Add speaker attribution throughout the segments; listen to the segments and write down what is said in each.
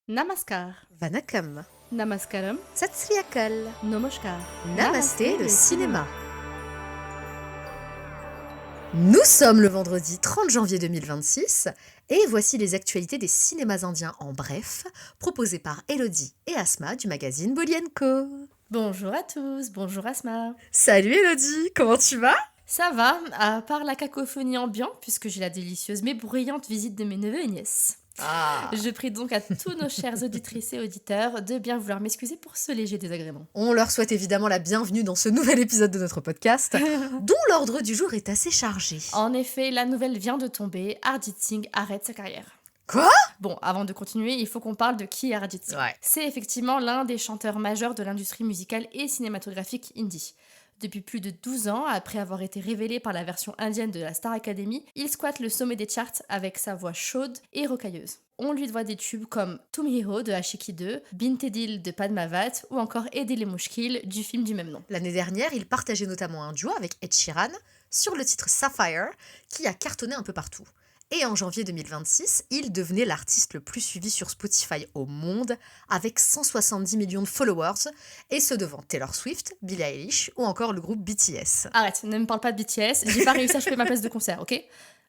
Speaker 1: Namaskar,
Speaker 2: Vanakkam,
Speaker 1: Namaskaram,
Speaker 2: Sat Sri Akal,
Speaker 1: Namaskar.
Speaker 2: Namasté le cinéma. Nous sommes le vendredi 30 janvier 2026 et voici les actualités des cinémas indiens en bref, proposées par Elodie et Asma du magazine Bolly & Co.
Speaker 1: Bonjour à tous, bonjour Asma.
Speaker 2: Salut Elodie, comment tu vas?
Speaker 1: Ça va, à part la cacophonie ambiante, puisque j'ai la délicieuse mais bruyante visite de mes neveux et nièces.
Speaker 2: Ah,
Speaker 1: Je prie donc à tous nos chers auditrices et auditeurs de bien vouloir m'excuser pour ce léger désagrément.
Speaker 2: on leur souhaite évidemment la bienvenue dans ce nouvel épisode de notre podcast, dont l'ordre du jour est assez chargé.
Speaker 1: En effet, la nouvelle vient de tomber, Ardit Singh arrête sa carrière.
Speaker 2: Quoi?
Speaker 1: Bon, avant de continuer, il faut qu'on parle de qui est Ardit Singh.
Speaker 2: Ouais.
Speaker 1: C'est effectivement l'un des chanteurs majeurs de l'industrie musicale et cinématographique indie. Depuis plus de 12 ans, après avoir été révélé par la version indienne de la Star Academy, il squatte le sommet des charts avec sa voix chaude et rocailleuse. On lui doit des tubes comme Tum Hero de Ashiki 2, Bintedil de Padmavat ou encore Edil Mushkil du film du même nom.
Speaker 2: L'année dernière, il partageait notamment un duo avec Ed Sheeran sur le titre Sapphire, qui a cartonné un peu partout. Et en janvier 2026, il devenait l'artiste le plus suivi sur Spotify au monde, avec 170 millions de followers, et ce devant Taylor Swift, Billie Eilish ou encore le groupe BTS.
Speaker 1: Arrête, ne me parle pas de BTS, j'ai pas réussi à choper ma place de concert, ok?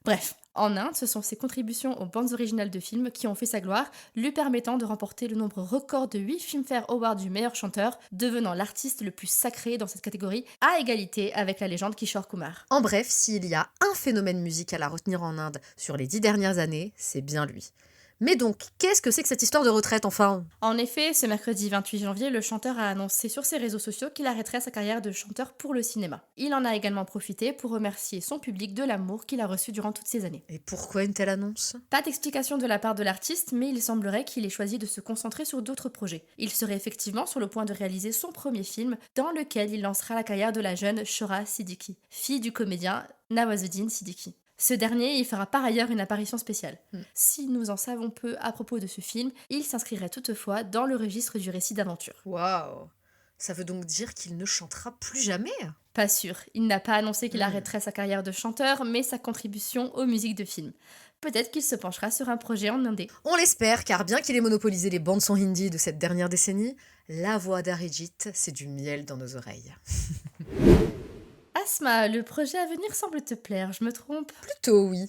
Speaker 1: Bref, en Inde, ce sont ses contributions aux bandes originales de films qui ont fait sa gloire, lui permettant de remporter le nombre record de 8 Filmfare Awards du meilleur chanteur, devenant l'artiste le plus sacré dans cette catégorie, à égalité avec la légende Kishore Kumar.
Speaker 2: En bref, s'il y a un phénomène musical à retenir en Inde sur les 10 dernières années, c'est bien lui. Mais donc, qu'est-ce que c'est que cette histoire de retraite enfin?
Speaker 1: En effet, ce mercredi 28 janvier, le chanteur a annoncé sur ses réseaux sociaux qu'il arrêterait sa carrière de chanteur pour le cinéma. Il en a également profité pour remercier son public de l'amour qu'il a reçu durant toutes ces années.
Speaker 2: Et pourquoi une telle annonce?
Speaker 1: Pas d'explication de la part de l'artiste, mais il semblerait qu'il ait choisi de se concentrer sur d'autres projets. Il serait effectivement sur le point de réaliser son premier film, dans lequel il lancera la carrière de la jeune Shora Siddiqui, fille du comédien Nawazuddin Siddiqui. Ce dernier y fera par ailleurs une apparition spéciale. Si nous en savons peu à propos de ce film, il s'inscrirait toutefois dans le registre du récit d'aventure.
Speaker 2: Waouh! Ça veut donc dire qu'il ne chantera plus jamais?
Speaker 1: Pas sûr, il n'a pas annoncé qu'il arrêterait sa carrière de chanteur, mais sa contribution aux musiques de films. Peut-être qu'il se penchera sur un projet en indé.
Speaker 2: On l'espère, car bien qu'il ait monopolisé les bandes son hindi de cette dernière décennie, la voix d'Arijit, c'est du miel dans nos oreilles.
Speaker 1: Asma, le projet à venir semble te plaire, je me trompe?
Speaker 2: Plutôt oui.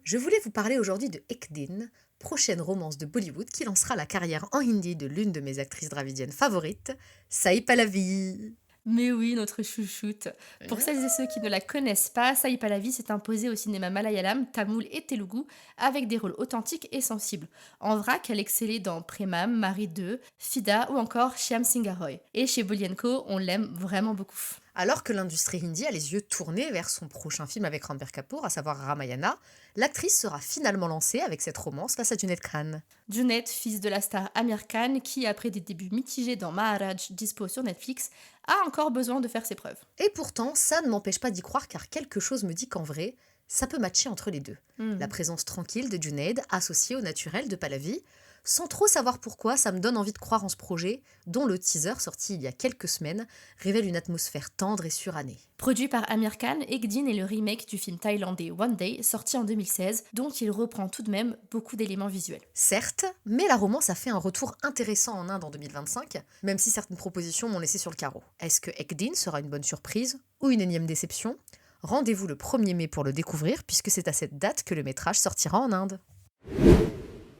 Speaker 2: Je voulais vous parler aujourd'hui de Ek Din, prochaine romance de Bollywood qui lancera la carrière en hindi de l'une de mes actrices dravidiennes favorites, Sai Pallavi.
Speaker 1: Mais oui, notre chouchoute. Pour celles et ceux qui ne la connaissent pas, Sai Pallavi s'est imposée au cinéma malayalam, tamoul et telugu avec des rôles authentiques et sensibles. En vrac, elle excellait dans Premam, Marie 2, Fida ou encore Shyam Singh Roy. Et chez Bolly & Co, on l'aime vraiment beaucoup.
Speaker 2: Alors que l'industrie hindi a les yeux tournés vers son prochain film avec Ranbir Kapoor, à savoir Ramayana, l'actrice sera finalement lancée avec cette romance face à Junaid Khan.
Speaker 1: Junaid, fils de la star Amir Khan, qui après des débuts mitigés dans Maharaj dispo sur Netflix, a encore besoin de faire ses preuves.
Speaker 2: Et pourtant, ça ne m'empêche pas d'y croire car quelque chose me dit qu'en vrai, ça peut matcher entre les deux. La présence tranquille de Junaid associée au naturel de Pallavi. Sans trop savoir pourquoi, ça me donne envie de croire en ce projet, dont le teaser sorti il y a quelques semaines révèle une atmosphère tendre et surannée.
Speaker 1: Produit par Amir Khan, Ek Din est le remake du film thaïlandais One Day, sorti en 2016, dont il reprend tout de même beaucoup d'éléments visuels.
Speaker 2: Certes, mais la romance a fait un retour intéressant en Inde en 2025, même si certaines propositions m'ont laissé sur le carreau. Est-ce que Ek Din sera une bonne surprise ou une énième déception? Rendez-vous le 1er mai pour le découvrir, puisque c'est à cette date que le métrage sortira en Inde.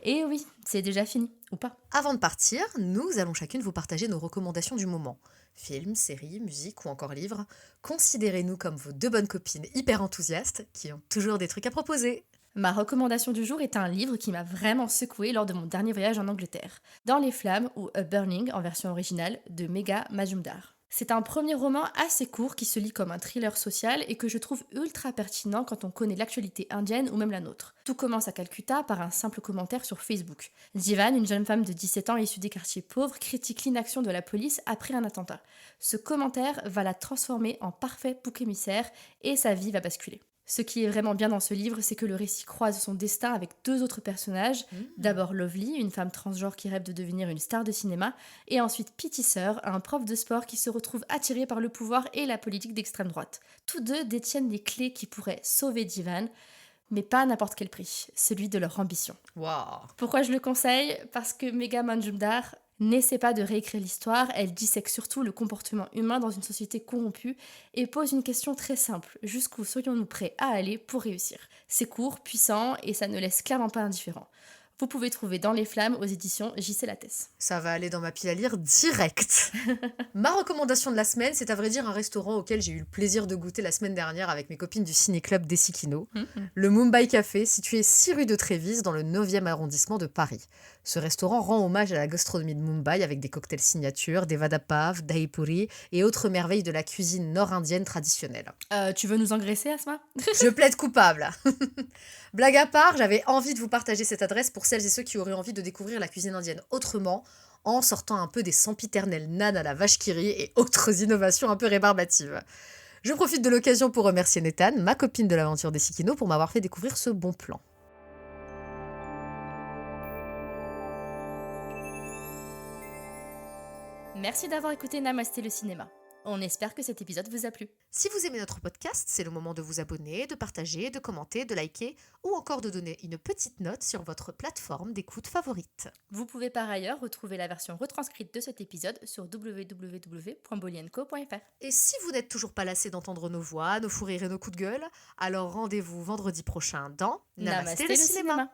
Speaker 1: Et oui, c'est déjà fini, ou pas?
Speaker 2: Avant de partir, nous allons chacune vous partager nos recommandations du moment. Films, séries, musique ou encore livres. Considérez-nous comme vos deux bonnes copines hyper enthousiastes qui ont toujours des trucs à proposer.
Speaker 1: Ma recommandation du jour est un livre qui m'a vraiment secoué lors de mon dernier voyage en Angleterre. Dans les flammes ou A Burning en version originale de Megha Majumdar. C'est un premier roman assez court qui se lit comme un thriller social et que je trouve ultra pertinent quand on connaît l'actualité indienne ou même la nôtre. Tout commence à Calcutta par un simple commentaire sur Facebook. Jivan, une jeune femme de 17 ans issue des quartiers pauvres, critique l'inaction de la police après un attentat. Ce commentaire va la transformer en parfait bouc émissaire et sa vie va basculer. Ce qui est vraiment bien dans ce livre, c'est que le récit croise son destin avec deux autres personnages. D'abord Lovely, une femme transgenre qui rêve de devenir une star de cinéma, et ensuite Pitty Sir, un prof de sport qui se retrouve attiré par le pouvoir et la politique d'extrême droite. Tous deux détiennent les clés qui pourraient sauver Jivan, mais pas à n'importe quel prix, celui de leur ambition.
Speaker 2: Waouh.
Speaker 1: Pourquoi je le conseille? Parce que Megha Majumdar n'essaie pas de réécrire l'histoire, elle dissèque surtout le comportement humain dans une société corrompue et pose une question très simple. Jusqu'où serions-nous prêts à aller pour réussir? C'est court, puissant et ça ne laisse clairement pas indifférent. Vous pouvez trouver Dans les flammes aux éditions J.C. Lattès.
Speaker 2: Ça va aller dans ma pile à lire direct. Ma recommandation de la semaine, c'est à vrai dire un restaurant auquel j'ai eu le plaisir de goûter la semaine dernière avec mes copines du ciné-club d'Essikino, le Mumbai Café, situé 6 rue de Trévise dans le 9e arrondissement de Paris. Ce restaurant rend hommage à la gastronomie de Mumbai avec des cocktails signatures, des vada pav, dahi puri et autres merveilles de la cuisine nord-indienne traditionnelle.
Speaker 1: Tu veux nous engraisser, Asma?
Speaker 2: Je plaide coupable. Blague à part, j'avais envie de vous partager cette adresse pour celles et ceux qui auraient envie de découvrir la cuisine indienne autrement, en sortant un peu des sempiternelles nanes à la vache qui rit et autres innovations un peu rébarbatives. Je profite de l'occasion pour remercier Nethan, ma copine de l'aventure des Sikino, pour m'avoir fait découvrir ce bon plan.
Speaker 1: Merci d'avoir écouté Namasté le cinéma. On espère que cet épisode vous a plu.
Speaker 2: Si vous aimez notre podcast, c'est le moment de vous abonner, de partager, de commenter, de liker ou encore de donner une petite note sur votre plateforme d'écoute favorite.
Speaker 1: Vous pouvez par ailleurs retrouver la version retranscrite de cet épisode sur www.bolienco.fr.
Speaker 2: Et si vous n'êtes toujours pas lassé d'entendre nos voix, nos fous rires et nos coups de gueule, alors rendez-vous vendredi prochain dans Namasté le cinéma.